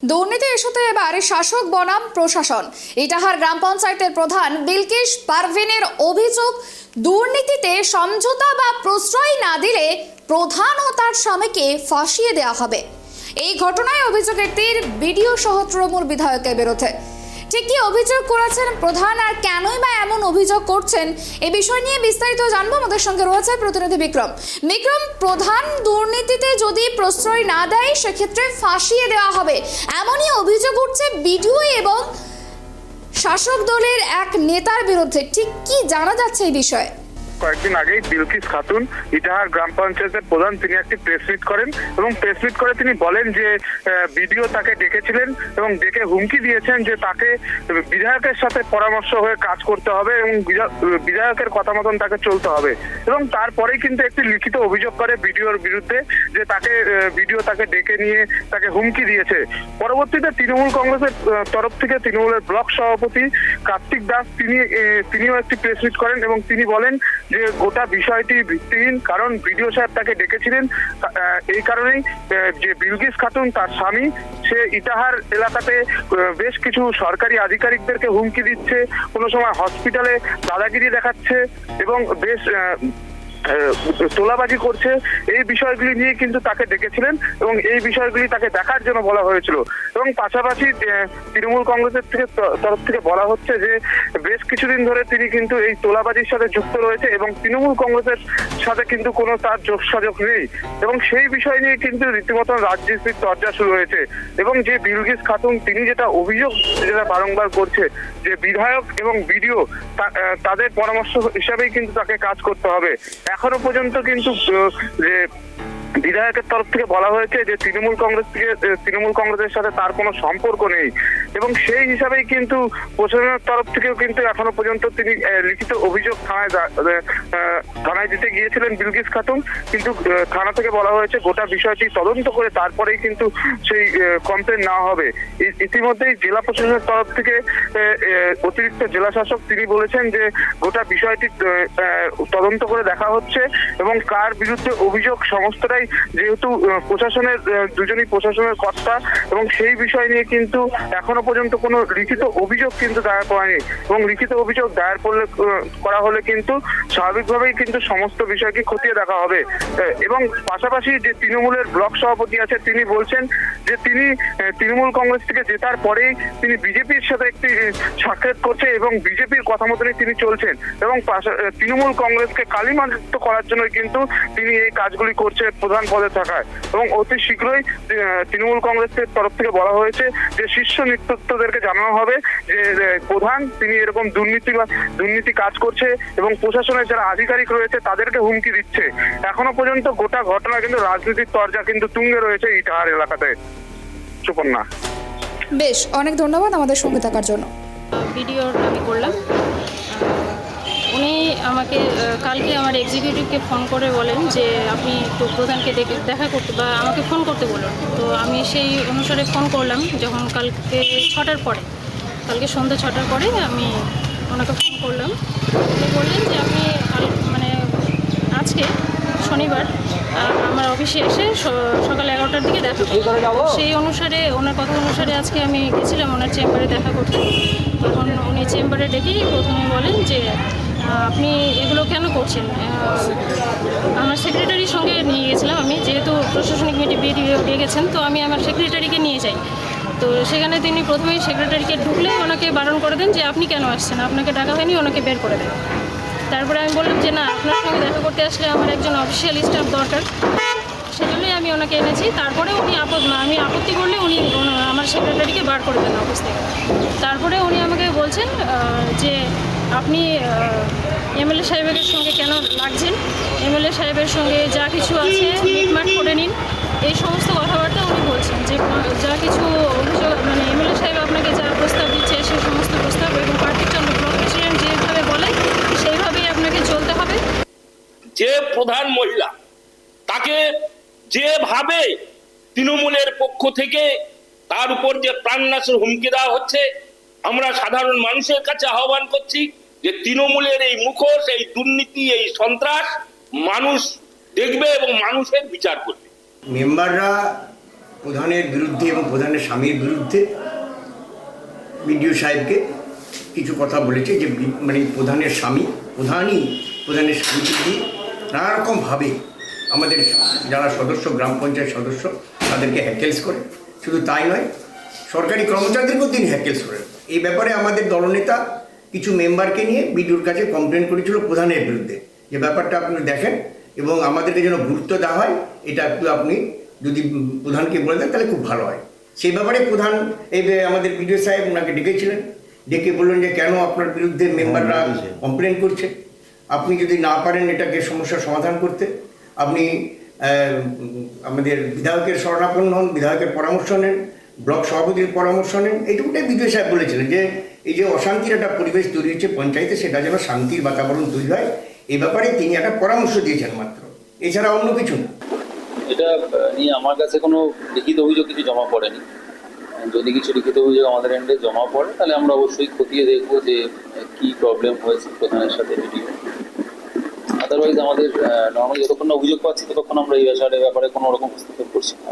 দুর্নীতি ইস্যুতে এবারে শাসক বনাম প্রশাসন। ইটাহার গ্রাম পঞ্চায়েতের প্রধান বিলকিস পারভিনের অভিযোগ, দুর্নীতিতে সমঝোতা বা প্রশ্রয় না দিলে প্রধান ও তার স্বামীকে ফাঁসিয়ে দেওয়া হবে। এই ঘটনায় অভিযোগের তীর বিডিও সহ তৃণমূল বিধায়কের বিরুদ্ধে। ঠিক কি অভিযোগ করেছেন প্রধান আর কেনই বা এমন অভিযোগ করছেন, এই বিষয় নিয়ে বিস্তারিত জানবো। আমাদের সঙ্গে রয়েছে প্রতিনিধি বিক্রম। প্রধান দুর্নীতিতে যদি প্রশ্রয় না দেয় সেক্ষেত্রে ফাঁসিয়ে দেওয়া হবে, এমনই অভিযোগ উঠছে বিডিও এবং শাসক দলের এক নেতার বিরুদ্ধে। ঠিক কি জানা যাচ্ছে এই বিষয়ে? কয়েকদিন আগেই বিলকিস খাতুন ইটাহার গ্রাম পঞ্চায়েতের প্রধান, তিনি একটি প্রেস মিট করেন এবং প্রেস মিট করে তিনি বলেন যে বিডিও তাকে ডেকেছিলেন এবং ডেকে হুমকি দিয়েছেন যে তাকে বিধায়কের সাথে পরামর্শ হয়ে কাজ করতে হবে এবং বিধায়কের কথা মতন তাকে চলতে হবে। এবং তারপরেই কিন্তু একটি লিখিত অভিযোগ করে বিডিওর বিরুদ্ধে যে বিডিও তাকে ডেকে নিয়ে তাকে হুমকি দিয়েছে। পরবর্তীতে তৃণমূল কংগ্রেসের তরফ থেকে তৃণমূলের ব্লক সভাপতি কার্তিক দাস তিনিও একটি প্রেস মিট করেন এবং তিনি বলেন যে গোটা বিষয়টি ভিত্তিহীন, কারণ বিডিও সাহেব তাকে ডেকেছিলেন এই কারণেই যে বিলকিস খাতুন তার স্বামী সে ইটাহার এলাকাতে বেশ কিছু সরকারি আধিকারিকদেরকে হুমকি দিচ্ছে, কোনো সময় হসপিটালে দাদাগিরি দেখাচ্ছে এবং বেশ তোলাবাজি করছে। এই বিষয়গুলি নিয়ে কিন্তু তাকে ডেকেছিলেন এবং এই বিষয়গুলি তাকে দেখার জন্য বলা হয়েছিল। এবং পাশাপাশি তৃণমূল কংগ্রেসের তরফ থেকে বলা হচ্ছে যে বেশ কিছুদিন ধরে তিনি কিন্তু এই তোলাবাজির সাথে যুক্ত রয়েছে এবং তৃণমূল কংগ্রেসের সাথে কিন্তু কোনো তার যোগসাযোগ নেই এবং সেই বিষয় নিয়ে কিন্তু রীতিমতন রাজনীতির চর্চা শুরু হয়েছে। এবং যে বিলকিস খাতুন তিনি যেটা অভিযোগ বারংবার করছে যে বিধায়ক এবং বিডিও তাদের পরামর্শ হিসাবেই কিন্তু তাকে কাজ করতে হবে। এখনো পর্যন্ত কিন্তু যে বিধায়কের তরফ থেকে বলা হয়েছে যে তৃণমূল কংগ্রেসের সাথে তার কোনো সম্পর্ক নেই এবং সেই হিসাবেই কিন্তু প্রশাসনের তরফ থেকেও কিন্তু এখনো পর্যন্ত তিনি লিখিত অভিযোগ থানায় দিতে গিয়েছিলেন বিলকিস খাতুন, কিন্তু থানা থেকে বলা হয়েছে গোটা বিষয়টি তদন্ত করে তারপরেই কিন্তু সেই কমপ্লেন নেওয়া হবে। ইতিমধ্যেই জেলা প্রশাসনের তরফ থেকে অতিরিক্ত জেলা শাসক তিনি বলেছেন যে গোটা বিষয়টি তদন্ত করে দেখা হচ্ছে এবং কার বিরুদ্ধে অভিযোগ সমস্তটাই, যেহেতু প্রশাসনের দুজনই প্রশাসনের কর্তা এবং সেই বিষয় নিয়ে কিন্তু এখনো পর্যন্ত কোনো লিখিত অভিযোগ কিন্তু দায়ের করেনি এবং লিখিত অভিযোগ দায়ের করা হলে কিন্তু স্বাভাবিকভাবেই কিন্তু সমস্ত বিষয়কে খতিয়ে দেখা হবে। এবং পাশাপাশি যে তৃণমূলের ব্লক সভাপতি আছে তিনি বলছেন যে তিনি তৃণমূল কংগ্রেস থেকে জেতার পরেই তিনি বিজেপির সাথে একটি সাক্ষাৎ করছে এবং বিজেপির কথা মতনই তিনি চলছেন এবং তৃণমূল কংগ্রেসকে কালিমালিপ্ত করার জন্য কিন্তু তিনি এই কাজগুলি করছে প্রধান পদে থাকায়। এবং অতি শীঘ্রই তৃণমূল কংগ্রেসের তরফ থেকে বলা হয়েছে যে শীর্ষ নেতৃত্বদেরকে জানানো হবে যে প্রধান তিনি এরকম দুর্নীতি কাজ করছে এবং প্রশাসনের যারা আধিকারিক রয়েছে তাদেরকে হুমকি দিচ্ছে। এখনো পর্যন্ত গোটা ঘটনা কিন্তু রাজনীতির চর্চা কিন্তু তুঙ্গে রয়েছে ইটাহার এলাকাতে। সুপর্ণা, বেশ, অনেক ধন্যবাদ আমাদের সঙ্গে থাকার জন্য। ভিডিওর আমি করলাম, উনি আমাকে কালকে আমার এক্সিকিউটিভকে ফোন করে বলেন যে আপনি একটু প্রধানকে দেখা করতে বা আমাকে ফোন করতে বলুন। তো আমি সেই অনুসারে ফোন করলাম যখন কালকে 6টার পরে, কালকে সন্ধ্যা 6টার পরে আমি ওনাকে ফোন করলাম। উনি বললেন যে আপনি আজকে শনিবার আমার অফিসে এসে সকাল 11টার দিকে দেখা করবেন। সেই অনুসারে ওনার কথা অনুসারে আজকে আমি গেছিলাম ওনার চেম্বারে দেখা করতে। তখন উনি চেম্বারে ডেকেই প্রথমে বলেন যে আপনি এগুলো কেন করছেন। আমার সেক্রেটারির সঙ্গে নিয়ে গেছিলাম আমি, যেহেতু প্রশাসনিক ভিডিও দিয়ে গেছেন তো আমি আমার সেক্রেটারিকে নিয়ে যাই। তো সেখানে তিনি প্রথমেই সেক্রেটারিকে ঢুকলে ওনাকে বারণ করে দেন যে আপনি কেন আসছেন, আপনাকে ডাকা হয়নি, ওনাকে বের করে দেন। তারপরে আমি বললাম যে না, আপনার সঙ্গে দেখা করতে আসলে আমার একজন অফিসিয়াল স্টাফ দরকার, সেজন্যই আমি ওনাকে এনেছি। তারপরে আমি আপত্তি করলে উনি আমার সেক্রেটারিকে বার করে দেন অফিস থেকে। তারপরে উনি আমাকে বলছেন যে আপনি এমএলএ সাহেবের সঙ্গে কেন লাগছেন, এমএলএ সাহেবের সঙ্গে যা কিছু আছে মিটমাট করে নিন, এই সমস্ত কথাবার্তা উনি বলছেন। যে যা কিছু অভিযোগ এমএলএ সাহেব আপনাকে যা প্রস্তাব দিচ্ছে সেই সমস্ত প্রস্তাব এবং কার্তিক চন্দ্র ব্লক প্রেসিডেন্ট যেভাবে বলে সেইভাবেই আপনাকে চলতে হবে। যে প্রধান মহিলা তাকে যেভাবে তৃণমূলের পক্ষ থেকে তার উপর যে প্রাণনাশের হুমকি দেওয়া হচ্ছে, আমরা সাধারণ মানুষের কাছে আহ্বান করছি যে তৃণমূলের এই মুখোশ, এই দুর্নীতি, এই সন্ত্রাস মানুষ দেখবে এবং মানুষের বিচার করবে। মেম্বাররা প্রধানের বিরুদ্ধে এবং প্রধানের স্বামীর বিরুদ্ধে বিডিও সাহেবকে কিছু কথা বলেছে যে মানে প্রধানের প্রধানের স্বামীকে দিয়ে নানা রকমভাবে আমাদের যারা সদস্য গ্রাম পঞ্চায়েত সদস্য তাদেরকে হ্যাকেলস করে। শুধু তাই নয়, সরকারি কর্মচারীদেরকেও তিনি হ্যাকেলস করেন। এই ব্যাপারে আমাদের দলনেতা কিছু মেম্বারকে নিয়ে বিডিওর কাছে কমপ্লেন করেছিল প্রধানের বিরুদ্ধে, যে ব্যাপারটা আপনি দেখেন এবং আমাদেরকে যেন গুরুত্ব দেওয়া হয়, এটা একটু আপনি যদি প্রধানকে বলে দেন তাহলে খুব ভালো হয়। সেই ব্যাপারে প্রধান আমাদের বিডিও সাহেব ওনাকে ডেকেছিলেন, ডেকে বললেন যে কেন আপনার বিরুদ্ধে মেম্বাররা কমপ্লেন করছে, আপনি যদি না পারেন এটাকে সমস্যার সমাধান করতে, আপনি আমাদের বিধায়কের শরণাপন্ন হন, বিধায়কের পরামর্শ নেন, ব্লক সভাপতির পরামর্শ নেন। এইটুকুটাই বিডিও সাহেব বলেছিলেন যে এই যে অশান্তির একটা পরিবেশ তৈরি হচ্ছে পঞ্চায়েতে, সেটা যেন শান্তির বাতাবরণ তৈরি হয়, এই ব্যাপারে তিনি একটা পরামর্শ দিয়েছেন মাত্র, এছাড়া অন্য কিছু না। এটা নিয়ে আমার কাছে কোনো লিখিত অভিযোগ কিছু জমা পড়েনি। যদি কিছু লিখিত অভিযোগ আমাদের এন্ডে জমা পড়ে তাহলে আমরা অবশ্যই খতিয়ে দেখবো যে কি প্রবলেম হয়েছে প্রধানের সাথে ভিডিও। আদারওয়াইজ আমাদের নর্মালি যতক্ষণ না অভিযোগ পাচ্ছি ততক্ষণ আমরা এই ব্যাপারে কোনো রকম হস্তক্ষেপ করছি না।